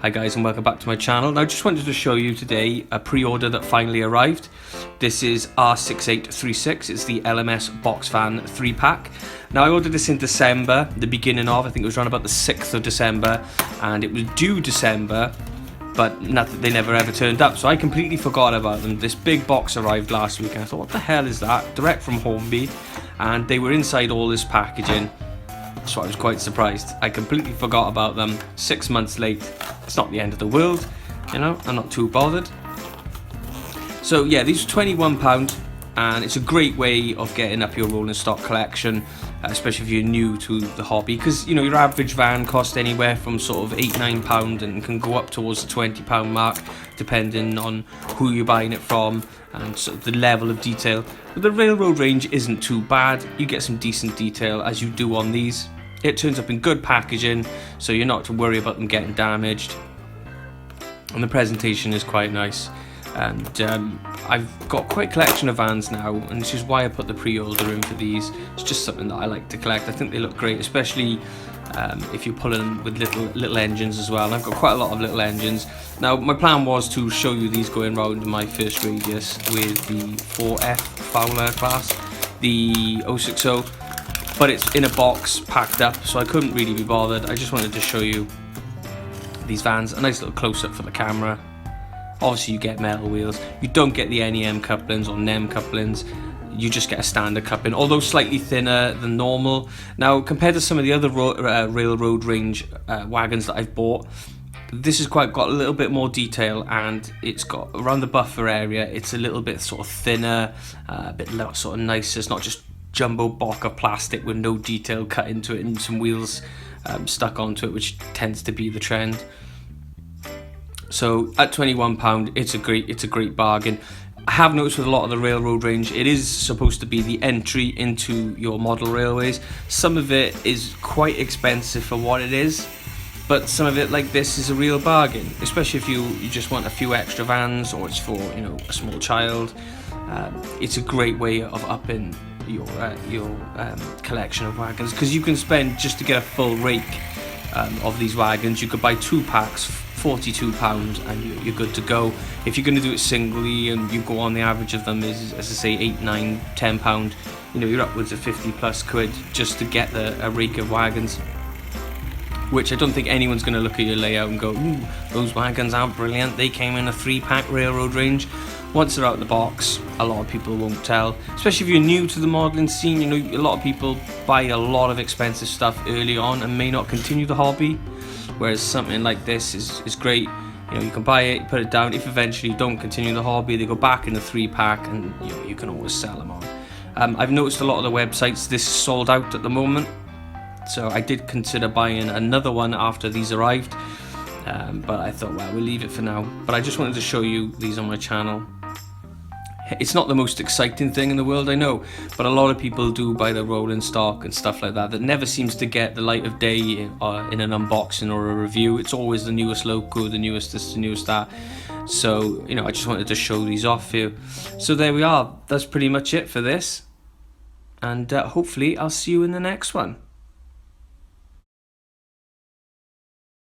Hi guys, and welcome back to my channel. Now I just wanted to show you today a pre-order that finally arrived. This is R6836, it's the LMS box fan 3-pack. Now I ordered this in December, the beginning of, I think it was around about the 6th of December, and it was due December, but they never ever turned up, so I completely forgot about them. This big box arrived last week and I thought, what the hell is that? Direct from Hornby, and they were inside all this packaging. So I was quite surprised. I completely forgot about them. 6 months late. It's not the end of the world, you know, I'm not too bothered. So yeah, these are £21 and it's a great way of getting up your rolling stock collection, especially if you're new to the hobby, because you know your average van costs anywhere from sort of £8–9 and can go up towards the £20 mark depending on who you're buying it from and sort of the level of detail. But the railroad range isn't too bad. You get some decent detail as you do on these. It turns up in good packaging, so you're not to worry about them getting damaged, and the presentation is quite nice. And I've got quite a collection of vans now, and this is why I put the pre-order in for these. It's just something that I like to collect. I think they look great, especially if you're pulling with little engines as well. And I've got quite a lot of little engines. Now my plan was to show you these going round my first radius with the 4F Fowler class, the 060, but it's in a box packed up, so I couldn't really be bothered. I just wanted to show you these vans, a nice little close-up for the camera. Obviously you get metal wheels, you don't get the NEM couplings or NEM couplings, you just get a standard coupling, although slightly thinner than normal. Now compared to some of the other railroad range wagons that I've bought, this has got a little bit more detail, and it's got around the buffer area, it's a little bit sort of thinner, a bit sort of nicer. It's not just jumbo block of plastic with no detail cut into it and some wheels stuck onto it, which tends to be the trend. So at £21, it's a great bargain. I have noticed with a lot of the railroad range, it is supposed to be the entry into your model railways. Some of it is quite expensive for what it is, but some of it, like this, is a real bargain, especially if you just want a few extra vans, or it's for, you know, a small child. It's a great way of upping your collection of wagons, because you can spend, just to get a full rake of these wagons, you could buy 2 packs, £42, and you're good to go. If you're going to do it singly and you go on, the average of them is, as I say, £8, £9, £10, you know, you're upwards of 50+ quid just to get a rake of wagons, which I don't think anyone's going to look at your layout and go, ooh, those wagons aren't brilliant, they came in a 3-pack railroad range. Once they're out of the box, a lot of people won't tell, especially if you're new to the modelling scene. You know, a lot of people buy a lot of expensive stuff early on and may not continue the hobby, whereas something like this is great. You know, you can buy it, put it down. If eventually you don't continue the hobby, they go back in the 3-pack, and you know, you can always sell them on. I've noticed a lot of the websites, this is sold out at the moment, so I did consider buying another one after these arrived, but I thought, well, we'll leave it for now. But I just wanted to show you these on my channel. It's not the most exciting thing in the world, I know, but a lot of people do buy the rolling stock and stuff like that never seems to get the light of day in an unboxing or a review. It's always the newest loco, the newest this, the newest that. So, you know, I just wanted to show these off for you. So there we are. That's pretty much it for this, and hopefully I'll see you in the next one.